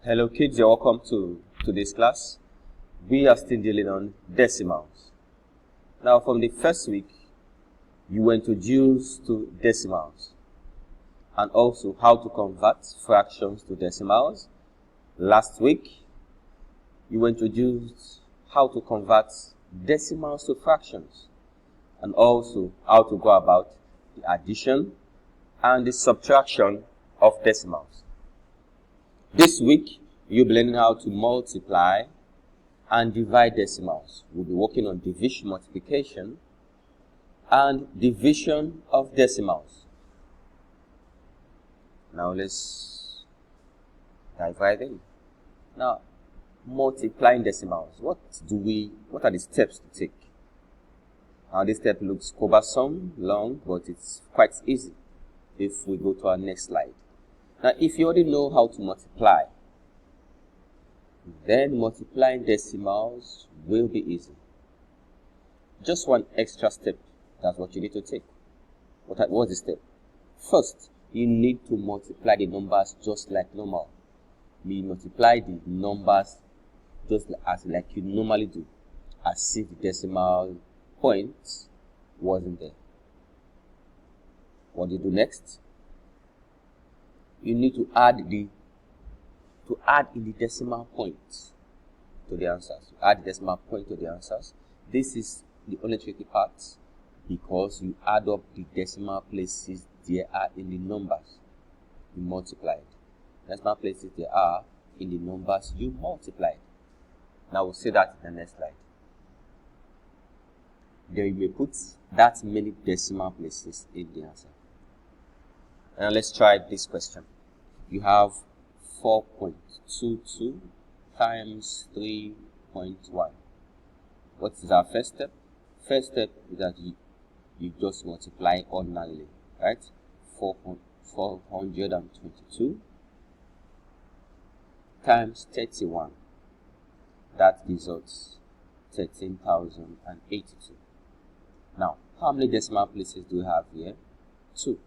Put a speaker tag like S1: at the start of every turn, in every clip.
S1: Hello kids, you're welcome to today's class. We are still dealing on decimals. Now from the first week, you were introduced to decimals and also how to convert fractions to decimals. Last week, you were introduced how to convert decimals to fractions and also how to go about the addition and the subtraction of decimals. This week, you'll be learning how to multiply and divide decimals. We'll be working on division, multiplication, and division of decimals. Now let's dive right in. Now, multiplying decimals. What are the steps to take? Now this step looks cumbersome, long, but it's quite easy if we go to our next slide. Now, if you already know how to multiply, then multiplying decimals will be easy. Just one extra step, that's what you need to take. What's the step? First, you need to multiply the numbers just like normal. You multiply the numbers just like you normally do, as if the decimal point wasn't there. What do you do next? You need to add in the decimal point to the answers. Add the decimal point to the answers. This is the only tricky part because you add up the decimal places there are in the numbers you multiplied. Decimal places there are in the numbers you multiplied. Now we'll see that in the next slide. Then you may put that many decimal places in the answer. Now let's try this question. You have 4.22 times 3.1. What is our first step? First step is that you just multiply ordinarily, right? 422 times 31. That gives us 13,082. Now, how many decimal places do we have here? 2.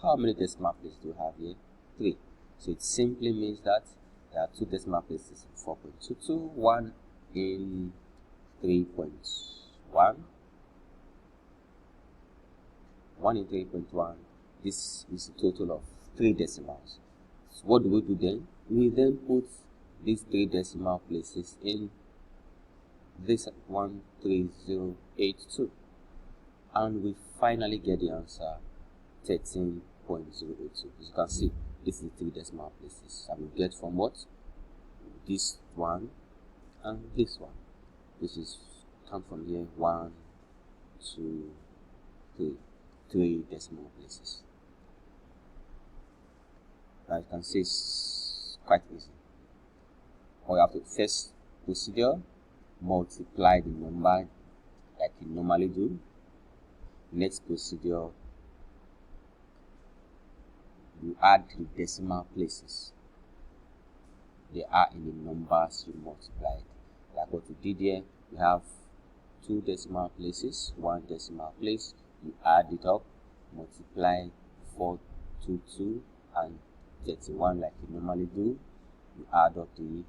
S1: How many decimal places do we have here? 3. So it simply means that there are 2 decimal places in 4.22, 1 in 3.1, 1 in 3.1. This is a total of 3 decimals. So what do we do then? We then put these 3 decimal places in this 13082, and we finally get the answer 13.082. As you can see, this is 3 decimal places, and we get from what? This one and this one. This is count from here 1, 2, 3. 3 decimal places. Now you can see it's quite easy. All you have to first procedure, multiply the number like you normally do. Next procedure, you add the decimal places. They are in the numbers you multiplied. Like what we did here, we have 2 decimal places, 1 decimal place. You add it up, multiply 422 and 31 like you normally do. You add up the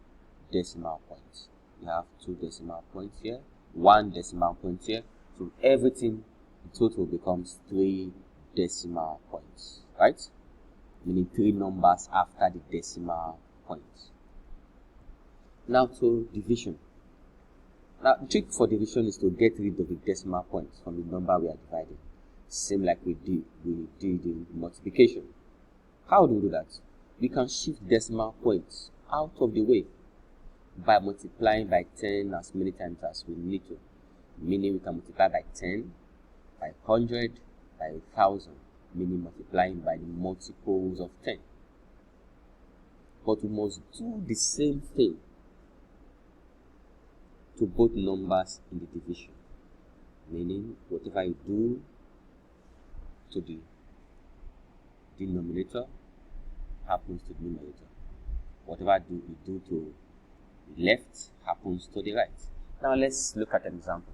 S1: decimal points. You have 2 decimal points here, 1 decimal point here. So everything in total becomes 3 decimal points, right? Meaning 3 numbers after the decimal points. Now to division. Now the trick for division is to get rid of the decimal points from the number we are dividing. Same like we did in multiplication. How do we do that? We can shift decimal points out of the way by multiplying by 10 as many times as we need to. Meaning we can multiply by 10, by 100, by 1,000. Meaning multiplying by the multiples of 10. But we must do the same thing to both numbers in the division. Meaning, whatever you do to the denominator happens to the numerator. Whatever you do to the left happens to the right. Now let's look at an example.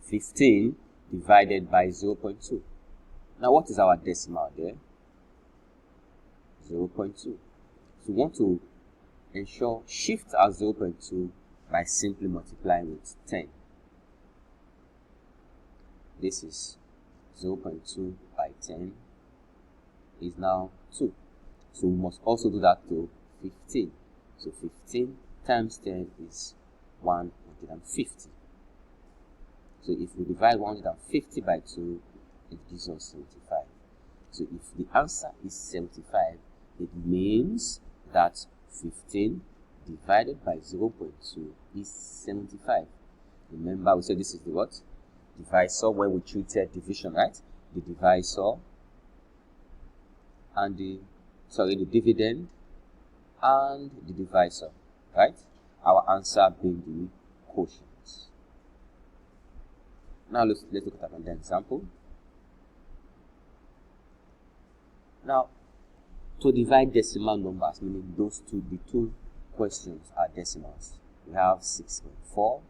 S1: 15 divided by 0.2. Now what is our decimal there? 0.2. So we want to ensure shift out 0.2 by simply multiplying with 10. This is 0.2 by 10 is now 2. So we must also do that to 15. So 15 times 10 is 150. So if we divide 150 by 2, it gives us 75. So if the answer is 75, it means that 15 divided by 0.2 is 75. Remember, we said this is the what? Divisor when we treated division, right? The divisor and the dividend and the divisor, right? Our answer being the quotient. Now let's look at another example. Now, to divide decimal numbers, meaning the two questions are decimals. We have 6.4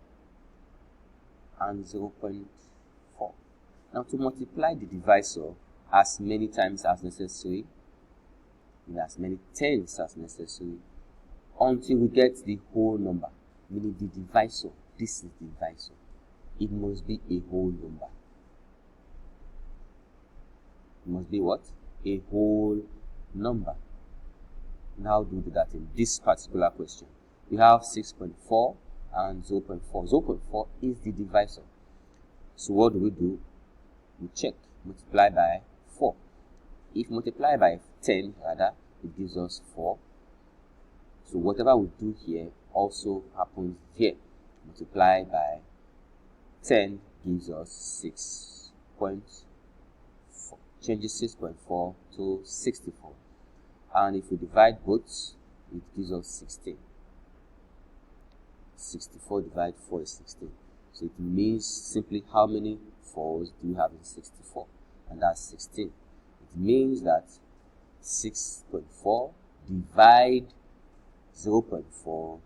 S1: and 0.4. Now, to multiply the divisor as many times as necessary, in as many tens as necessary, until we get the whole number, meaning the divisor. This is the divisor. It must be a whole number. It must be what? A whole number. Now do that in this particular question. We have 6.4 and 0.4. 0.4 is the divisor. So what do? We check. Multiply by 4. If multiply by 10, rather, it gives us 4. So whatever we do here also happens here. Multiply by 10 gives us 6.4. Changes 6.4 to 64. And if we divide both, it gives us 16. 64 divided 4 is 16. So it means simply how many 4s do you have in 64? And that's 16. It means that 6.4 divide 0.4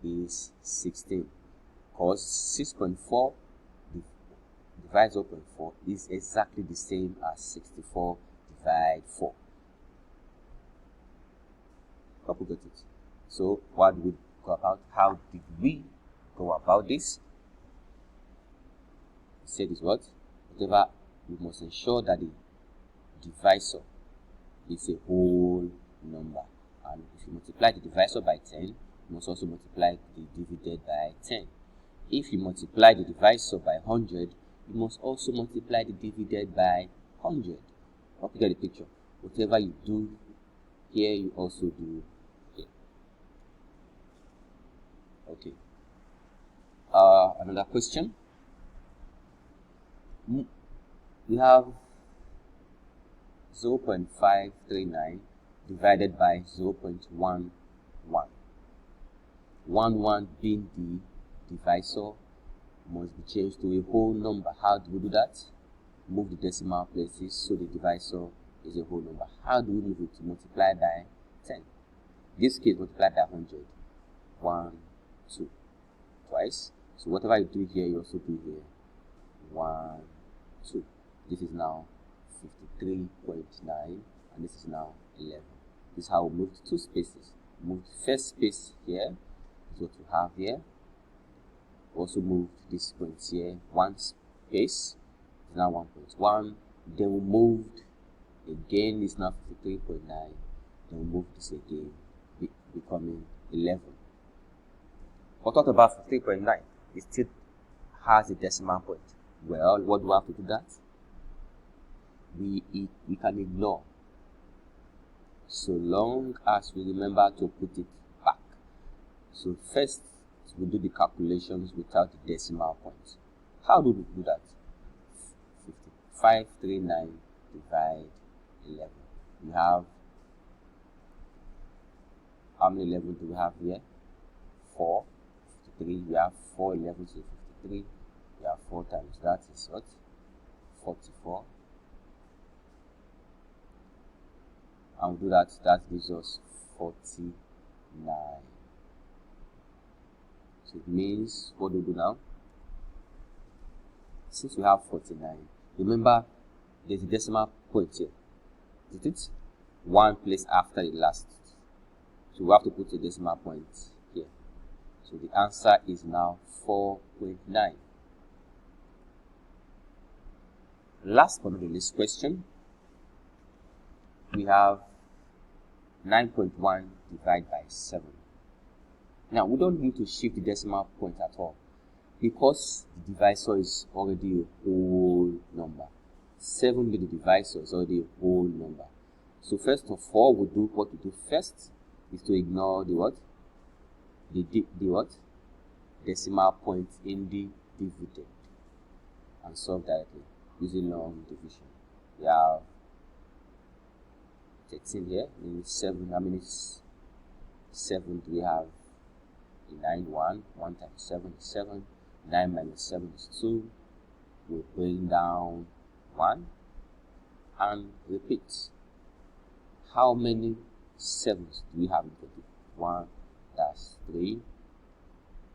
S1: is 16. Because 6.4 divide 0.4 is exactly the same as 64 divide 4. Hope you got it. So what did we go about? How did we go about this? We said is what? Whatever, we must ensure that the divisor is a whole number. And if you multiply the divisor by 10, you must also multiply the divided by 10. If you multiply the divisor by 100, you must also multiply the divided by 100. Hope you get the picture. Whatever you do here, you also do here. Okay. Another question. We have 0.539 divided by 0.11. 11 being the divisor must be changed to a whole number. How do we do that? Move the decimal places so the divisor is a whole number. How do we move it? To multiply by 10. In this case, multiply by 100. 1, 2. Twice. So whatever you do here, you also do here. 1, 2. This is now 53.9 and this is now 11. This is how we moved 2 spaces. Moved first space here. This is what we have here. Also moved this point here 1 space. It's now 1.1. Then we moved again. It's now 53.9. Then we moved this again, becoming 11. But what about 53.9? It still has a decimal point. Well, what do we have to do that? We can ignore, so long as we remember to put it back. So first, we do the calculations without the decimal point. How do we do that? 539 divide 11. We have, how many 11 do we have here? 4. 53. We have 4 11 to 53. We have 4 times that is what? 44. And we do that, that gives us 49. So it means, what do we do now? Since we have 49, remember there's a decimal point here. Is it? One place after the last. So we have to put a decimal point here. So the answer is now 4.9. Last but not the least question, we have 9.1 divided by 7. Now, we don't need to shift the decimal point at all because the divisor is already a whole number. 7 with the divisor is already a whole number. So first of all, what we do first is to ignore the what? The what? Decimal point in the dividend and solve directly using long division. We have 13 here, means 7. How many 7 do we have? 9, 1 times 7 is 7, 9 minus 7 is 2. We bring down 1 and repeat. How many 7s do we have in 21? That's 3.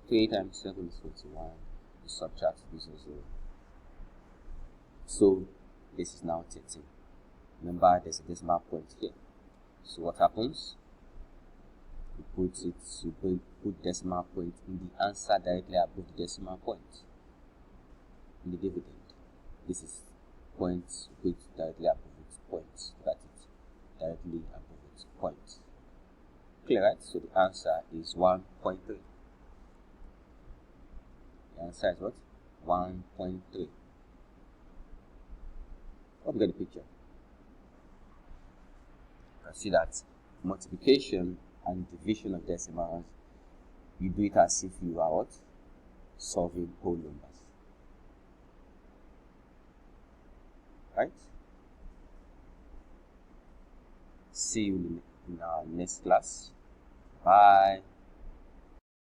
S1: 3 times 7 is 21. We subtract this is 0. So this is now 13. Remember, there's a decimal point here. So what happens? We put decimal point in the answer directly above the decimal point in the dividend. This is points, put directly above its points. That is directly above its points. Clear, right? So the answer is 1.3. The answer is what? 1.3. Hope you get the picture. You can see that multiplication and division of decimals, you do it as if you are what? Solving whole numbers. Right? See you in our next class. Bye.